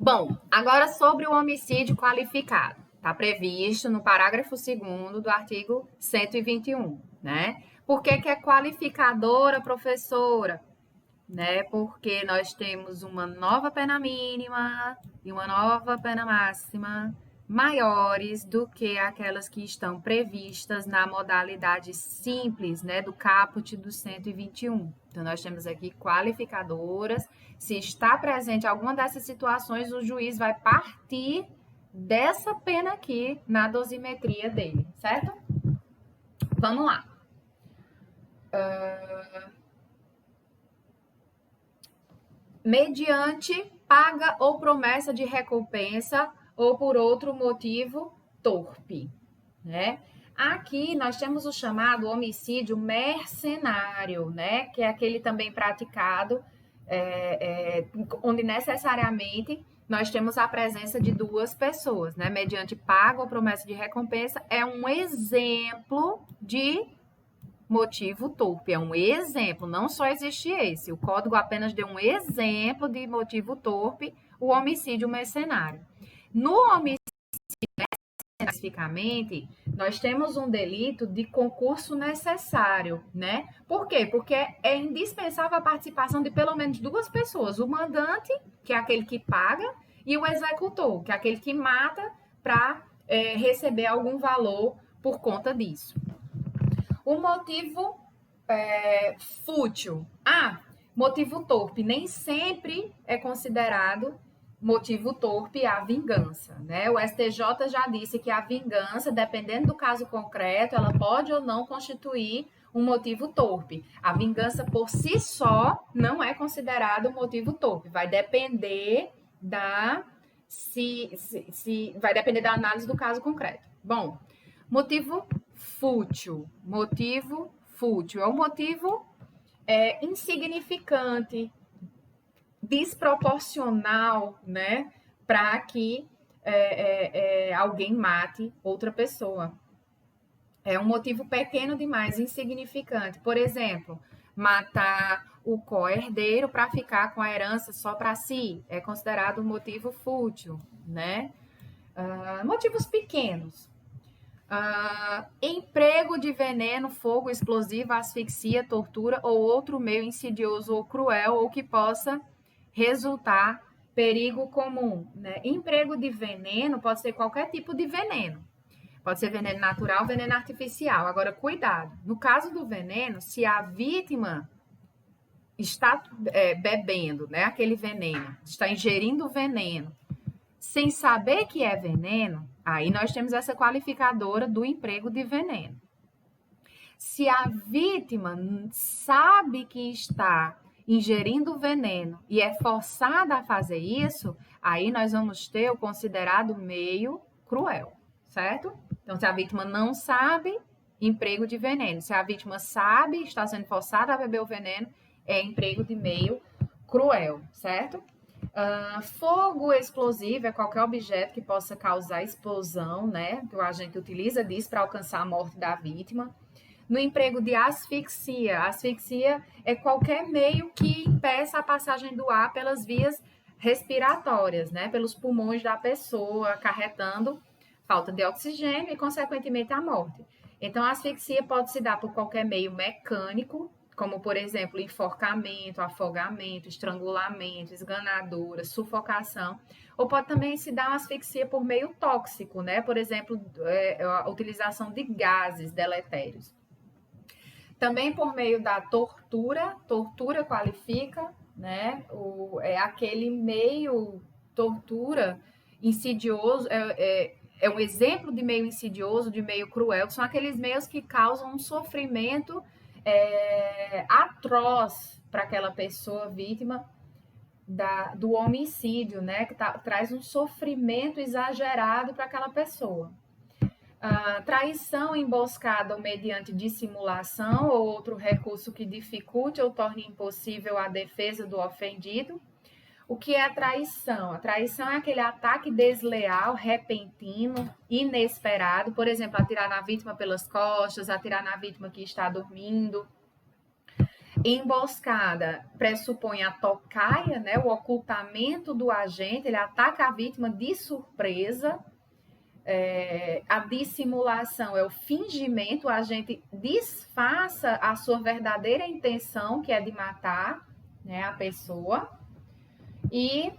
Bom, agora sobre o homicídio qualificado. Está previsto no parágrafo 2º do artigo 121, né? Por que é qualificadora, professora? Né? Porque nós temos uma nova pena mínima e uma nova pena máxima maiores do que aquelas que estão previstas na modalidade simples, né, do caput do 121. Então, nós temos aqui qualificadoras. Se está presente alguma dessas situações, o juiz vai partir dessa pena aqui na dosimetria dele, certo? Vamos lá. Mediante paga ou promessa de recompensa ou por outro motivo torpe, né? Aqui nós temos o chamado homicídio mercenário, né? Que é aquele também praticado onde necessariamente nós temos a presença de duas pessoas, né? Mediante paga ou promessa de recompensa é um exemplo de motivo torpe. É um exemplo, não só existe esse. O código apenas deu um exemplo de motivo torpe, o homicídio mercenário. No homicídio especificamente, nós temos um delito de concurso necessário, né? Por quê? Porque é indispensável a participação de pelo menos duas pessoas, o mandante, que é aquele que paga, e o executor, que é aquele que mata para receber algum valor por conta disso. O motivo fútil. Motivo torpe. Nem sempre é considerado motivo torpe a vingança, né? O STJ já disse que a vingança, dependendo do caso concreto, ela pode ou não constituir um motivo torpe. A vingança por si só não é considerado um motivo torpe. Vai depender vai depender da análise do caso concreto. Bom, motivo fútil. Motivo fútil é um motivo insignificante, desproporcional, né, para que alguém mate outra pessoa. É um motivo pequeno demais, insignificante. Por exemplo, matar o co-herdeiro para ficar com a herança só para si é considerado um motivo fútil, né? Motivos pequenos. Emprego de veneno, fogo, explosivo, asfixia, tortura ou outro meio insidioso ou cruel ou que possa resultar perigo comum, né? Emprego de veneno pode ser qualquer tipo de veneno. Pode ser veneno natural, veneno artificial. Agora, cuidado. No caso do veneno, se a vítima está bebendo, né, aquele veneno, está ingerindo o veneno, sem saber que é veneno, aí nós temos essa qualificadora do emprego de veneno. Se a vítima sabe que está ingerindo veneno e é forçada a fazer isso, aí nós vamos ter o considerado meio cruel, certo? Então, se a vítima não sabe, emprego de veneno. Se a vítima sabe, está sendo forçada a beber o veneno, é emprego de meio cruel, certo? Fogo explosivo é qualquer objeto que possa causar explosão, né? Que o agente utiliza disso para alcançar a morte da vítima. No emprego de asfixia, asfixia é qualquer meio que impeça a passagem do ar pelas vias respiratórias, né? Pelos pulmões da pessoa, acarretando falta de oxigênio e, consequentemente, a morte. Então, a asfixia pode se dar por qualquer meio mecânico, como, por exemplo, enforcamento, afogamento, estrangulamento, esganadura, sufocação, ou pode também se dar uma asfixia por meio tóxico, né? Por exemplo, a utilização de gases deletérios. Também por meio da tortura qualifica, né? É aquele meio tortura insidioso, é um exemplo de meio insidioso, de meio cruel, que são aqueles meios que causam um sofrimento atroz para aquela pessoa vítima do homicídio, né? Que traz um sofrimento exagerado para aquela pessoa. Traição emboscada ou mediante dissimulação ou outro recurso que dificulte ou torne impossível a defesa do ofendido. O que é a traição? A traição é aquele ataque desleal, repentino, inesperado. Por exemplo, atirar na vítima pelas costas, atirar na vítima que está dormindo. Emboscada pressupõe a tocaia, né, o ocultamento do agente, ele ataca a vítima de surpresa. A dissimulação é o fingimento, o agente disfarça a sua verdadeira intenção, que é de matar, né, a pessoa. E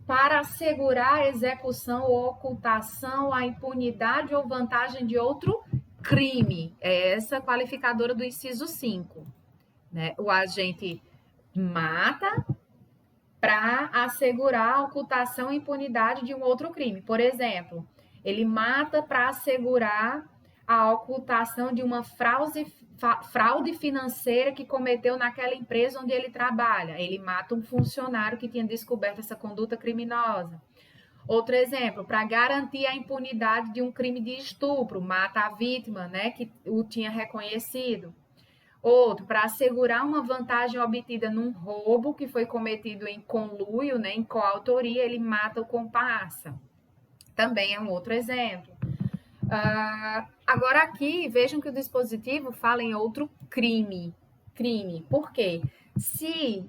para assegurar a execução ou ocultação, a impunidade ou vantagem de outro crime. É essa qualificadora do inciso 5. Né? O agente mata para assegurar a ocultação e impunidade de um outro crime. Por exemplo, ele mata para assegurar a ocultação de uma fraude financeira que cometeu naquela empresa onde ele trabalha. Ele mata um funcionário que tinha descoberto essa conduta criminosa. Outro exemplo, para garantir a impunidade de um crime de estupro, mata a vítima, né, que o tinha reconhecido. Outro, para assegurar uma vantagem obtida num roubo que foi cometido em conluio, né, em coautoria, ele mata o comparsa. Também é um outro exemplo. Agora aqui, vejam que o dispositivo fala em outro crime. Por quê? Se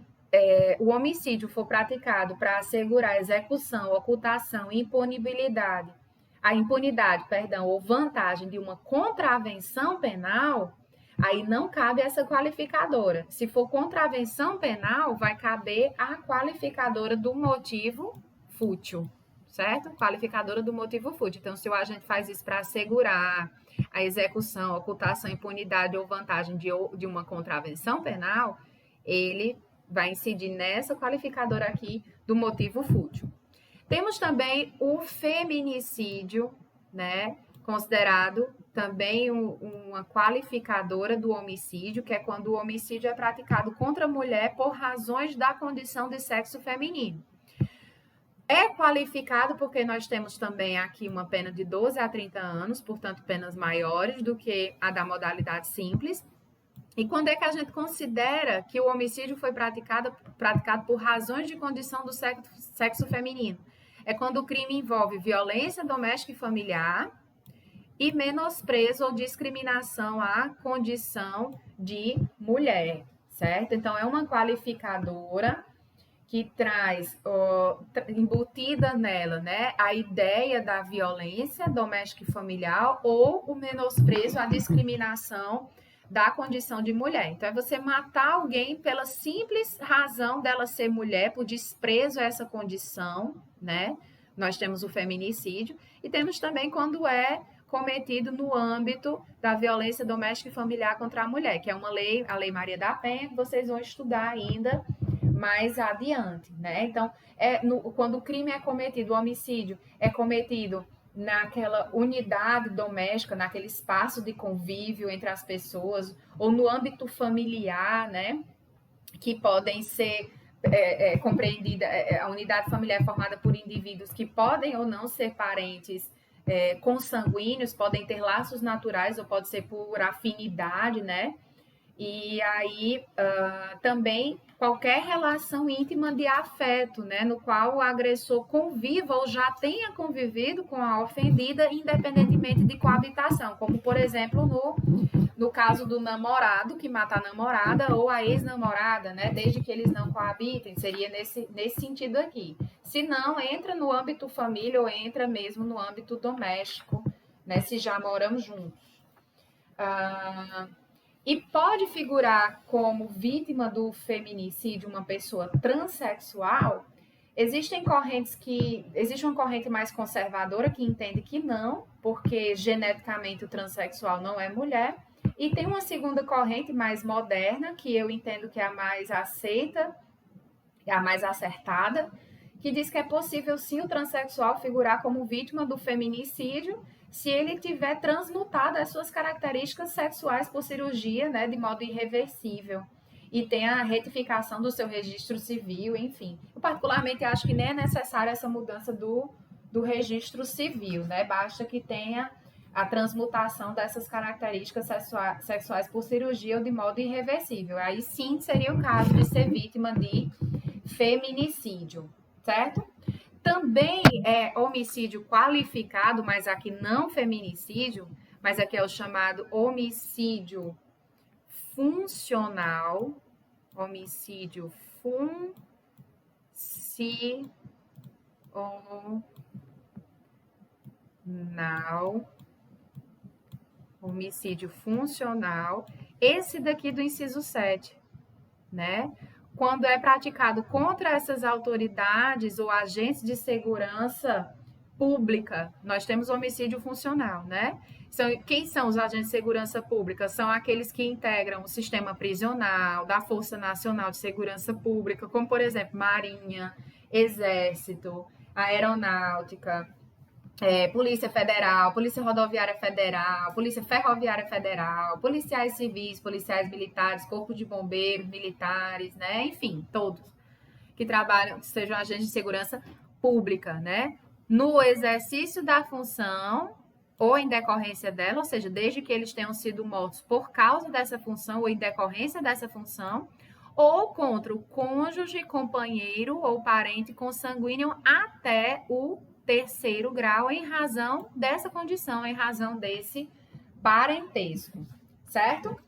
o homicídio for praticado para assegurar a execução, ocultação, impunibilidade, ou vantagem de uma contravenção penal, aí não cabe essa qualificadora. Se for contravenção penal, vai caber a qualificadora do motivo fútil, certo? Qualificadora do motivo fútil. Então, se o agente faz isso para assegurar a execução, ocultação, impunidade ou vantagem de uma contravenção penal, ele vai incidir nessa qualificadora aqui do motivo fútil. Temos também o feminicídio, né? Considerado também uma qualificadora do homicídio, que é quando o homicídio é praticado contra a mulher por razões da condição de sexo feminino. É qualificado porque nós temos também aqui uma pena de 12 a 30 anos, portanto, penas maiores do que a da modalidade simples. E quando é que a gente considera que o homicídio foi praticado por razões de condição do sexo feminino? É quando o crime envolve violência doméstica e familiar e menosprezo ou discriminação à condição de mulher, certo? Então, é uma qualificadora que traz embutida nela, né, a ideia da violência doméstica e familiar ou o menosprezo, a discriminação da condição de mulher. Então, é você matar alguém pela simples razão dela ser mulher, por desprezo a essa condição, né? Nós temos o feminicídio e temos também quando é cometido no âmbito da violência doméstica e familiar contra a mulher, que é uma lei, a Lei Maria da Penha, que vocês vão estudar ainda mais adiante, né? Então, quando o crime é cometido, o homicídio é cometido naquela unidade doméstica, naquele espaço de convívio entre as pessoas, ou no âmbito familiar, né? Que podem ser compreendida, a unidade familiar é formada por indivíduos que podem ou não ser parentes consanguíneos, podem ter laços naturais ou pode ser por afinidade, né? E aí também qualquer relação íntima de afeto, né, no qual o agressor conviva ou já tenha convivido com a ofendida, independentemente de coabitação, como por exemplo no caso do namorado que mata a namorada ou a ex-namorada, né, desde que eles não coabitem, seria nesse sentido aqui. Se não, entra no âmbito família ou entra mesmo no âmbito doméstico, né, se já moramos juntos. E pode figurar como vítima do feminicídio uma pessoa transexual. Existe uma corrente mais conservadora que entende que não, porque geneticamente o transexual não é mulher. E tem uma segunda corrente mais moderna, que eu entendo que é a mais aceita, é a mais acertada, que diz que é possível sim o transexual figurar como vítima do feminicídio se ele tiver transmutado as suas características sexuais por cirurgia, né, de modo irreversível, e tem a retificação do seu registro civil, enfim. Eu particularmente acho que nem é necessária essa mudança do registro civil, né? Basta que tenha a transmutação dessas características sexuais por cirurgia ou de modo irreversível. Aí sim seria o caso de ser vítima de feminicídio, certo? Também é homicídio qualificado, mas aqui não feminicídio, mas aqui é o chamado homicídio funcional, homicídio funcional, esse daqui do inciso 7, né? Quando é praticado contra essas autoridades ou agentes de segurança pública, nós temos homicídio funcional, né? Quem são os agentes de segurança pública? São aqueles que integram o sistema prisional, da Força Nacional de Segurança Pública, como, por exemplo, Marinha, Exército, Aeronáutica, Polícia Federal, Polícia Rodoviária Federal, Polícia Ferroviária Federal, policiais civis, policiais militares, Corpo de Bombeiros, militares, né? Enfim, todos que trabalham, que sejam agentes de segurança pública, né? No exercício da função ou em decorrência dela, ou seja, desde que eles tenham sido mortos por causa dessa função ou em decorrência dessa função, ou contra o cônjuge, companheiro ou parente consanguíneo até o 3º grau em razão dessa condição, em razão desse parentesco, certo?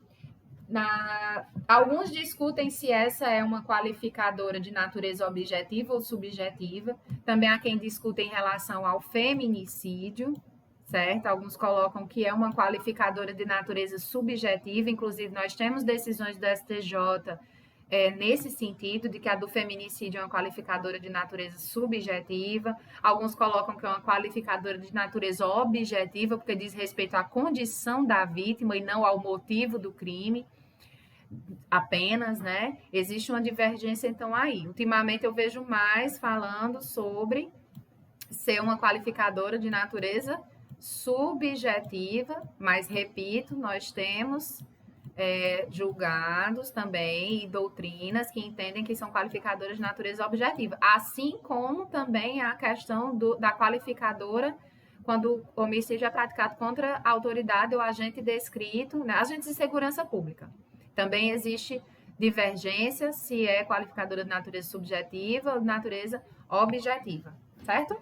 Alguns discutem se essa é uma qualificadora de natureza objetiva ou subjetiva. Também há quem discute em relação ao feminicídio, certo? Alguns colocam que é uma qualificadora de natureza subjetiva, inclusive nós temos decisões do STJ nesse sentido, de que a do feminicídio é uma qualificadora de natureza subjetiva. Alguns colocam que é uma qualificadora de natureza objetiva, porque diz respeito à condição da vítima e não ao motivo do crime apenas, né? Existe uma divergência, então, aí. Ultimamente, eu vejo mais falando sobre ser uma qualificadora de natureza subjetiva, mas, repito, nós temos julgados também e doutrinas que entendem que são qualificadoras de natureza objetiva, assim como também a questão da qualificadora quando o homicídio é praticado contra a autoridade ou agente descrito, né, agentes de segurança pública. Também existe divergência se é qualificadora de natureza subjetiva ou de natureza objetiva, certo?